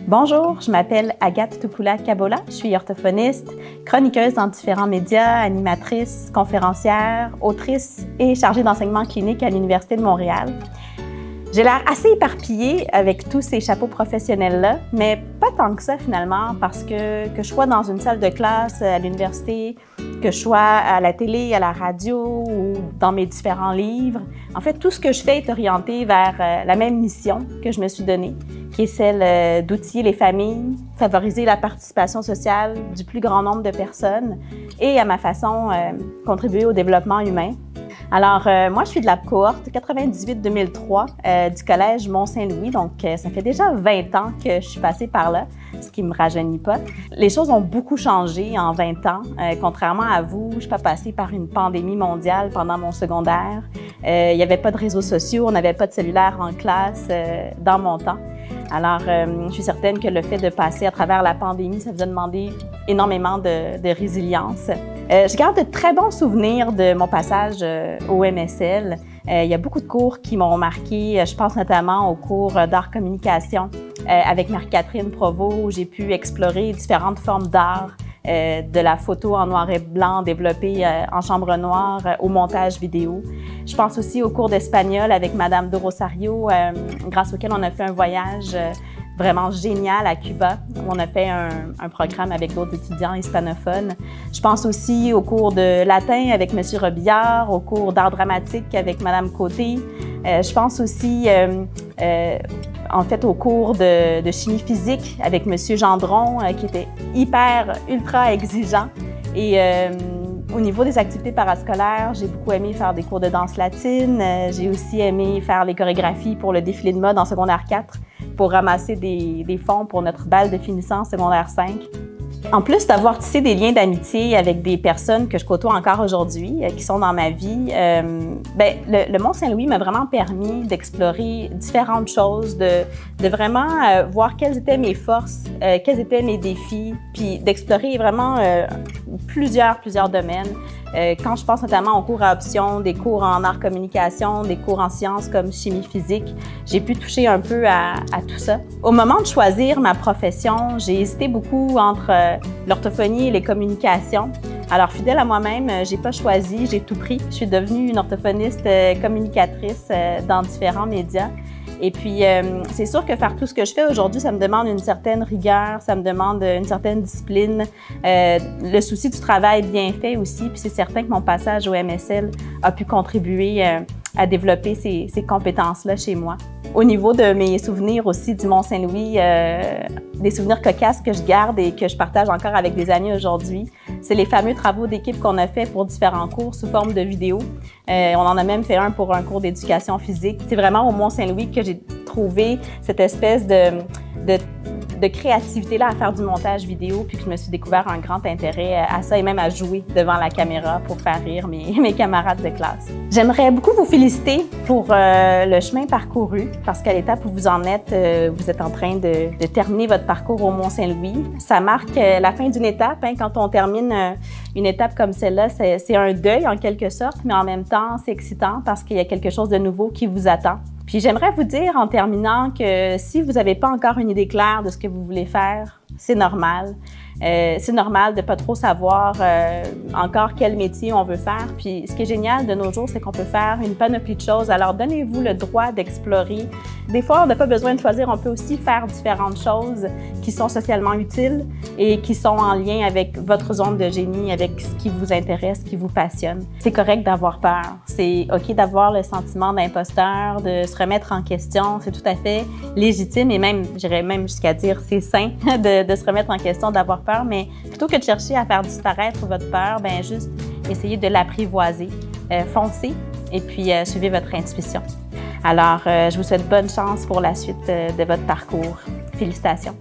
Bonjour, je m'appelle Agathe Tupoula-Kabola, je suis orthophoniste, chroniqueuse dans différents médias, animatrice, conférencière, autrice et chargée d'enseignement clinique à l'Université de Montréal. J'ai l'air assez éparpillée avec tous ces chapeaux professionnels-là, mais pas tant que ça finalement, parce que je sois dans une salle de classe à l'université, que je sois à la télé, à la radio ou dans mes différents livres, en fait, tout ce que je fais est orienté vers la même mission que je me suis donnée, qui est celle d'outiller les familles, favoriser la participation sociale du plus grand nombre de personnes et, à ma façon, contribuer au développement humain. Alors, moi, je suis de la cohorte 98-2003 du Collège Mont-Saint-Louis, donc ça fait déjà 20 ans que je suis passée par là, ce qui ne me rajeunit pas. Les choses ont beaucoup changé en 20 ans. Contrairement à vous, je ne suis pas passée par une pandémie mondiale pendant mon secondaire. Il n'y avait pas de réseaux sociaux, on n'avait pas de cellulaire en classe dans mon temps. Alors, je suis certaine que le fait de passer à travers la pandémie, ça vous a demandé énormément de résilience. Je garde de très bons souvenirs de mon passage au MSL. Il y a beaucoup de cours qui m'ont marqué. Je pense notamment au cours d'art-communication avec Marie-Catherine Provost, où j'ai pu explorer différentes formes d'art, de la photo en noir et blanc développée en chambre noire au montage vidéo. Je pense aussi au cours d'espagnol avec Madame de Rosario, grâce auquel on a fait un voyage vraiment génial à Cuba, où on a fait un programme avec d'autres étudiants hispanophones. Je pense aussi au cours de latin avec M. Robillard, au cours d'art dramatique avec Mme Côté. Je pense aussi en fait au cours de chimie physique avec M. Gendron, qui était ultra exigeant. Et au niveau des activités parascolaires, j'ai beaucoup aimé faire des cours de danse latine. J'ai aussi aimé faire les chorégraphies pour le défilé de mode en secondaire 4 pour ramasser des fonds pour notre bal de finissant en secondaire 5. En plus d'avoir tissé des liens d'amitié avec des personnes que je côtoie encore aujourd'hui, qui sont dans ma vie, le Mont-Saint-Louis m'a vraiment permis d'explorer différentes choses, de vraiment voir quelles étaient mes forces, quels étaient mes défis, puis d'explorer vraiment plusieurs domaines. Quand je pense notamment aux cours à option, des cours en art-communication, des cours en sciences comme chimie physique, j'ai pu toucher un peu à tout ça. Au moment de choisir ma profession, j'ai hésité beaucoup entre l'orthophonie et les communications. Alors, fidèle à moi-même, j'ai pas choisi, j'ai tout pris. Je suis devenue une orthophoniste communicatrice dans différents médias. Et puis, c'est sûr que faire tout ce que je fais aujourd'hui, ça me demande une certaine rigueur, ça me demande une certaine discipline, le souci du travail bien fait aussi. Puis c'est certain que mon passage au MSL a pu contribuer à développer ces compétences-là chez moi. Au niveau de mes souvenirs aussi du Mont-Saint-Louis, des souvenirs cocasses que je garde et que je partage encore avec des amis aujourd'hui, c'est les fameux travaux d'équipe qu'on a fait pour différents cours sous forme de vidéos. On en a même fait un pour un cours d'éducation physique. C'est vraiment au Mont-Saint-Louis que j'ai trouvé cette espèce de créativité-là à faire du montage vidéo, puis que je me suis découvert un grand intérêt à ça et même à jouer devant la caméra pour faire rire mes camarades de classe. J'aimerais beaucoup vous féliciter pour le chemin parcouru, parce qu'à l'étape où vous en êtes, vous êtes en train de terminer votre parcours au Mont-Saint-Louis. Ça marque la fin d'une étape. Quand on termine une étape comme celle-là, c'est un deuil en quelque sorte, mais en même temps, c'est excitant parce qu'il y a quelque chose de nouveau qui vous attend. Puis j'aimerais vous dire en terminant que si vous n'avez pas encore une idée claire de ce que vous voulez faire, c'est normal. C'est normal de ne pas trop savoir encore quel métier on veut faire. Puis ce qui est génial de nos jours, c'est qu'on peut faire une panoplie de choses. Alors donnez-vous le droit d'explorer. Des fois, on n'a pas besoin de choisir. On peut aussi faire différentes choses qui sont socialement utiles et qui sont en lien avec votre zone de génie, avec ce qui vous intéresse, ce qui vous passionne. C'est correct d'avoir peur. C'est OK d'avoir le sentiment d'imposteur, de se remettre en question. C'est tout à fait légitime et même, j'irais même jusqu'à dire, c'est sain de se remettre en question, d'avoir peur. Mais plutôt que de chercher à faire disparaître votre peur, bien juste essayez de l'apprivoiser, foncez et puis suivez votre intuition. Alors, je vous souhaite bonne chance pour la suite de votre parcours. Félicitations!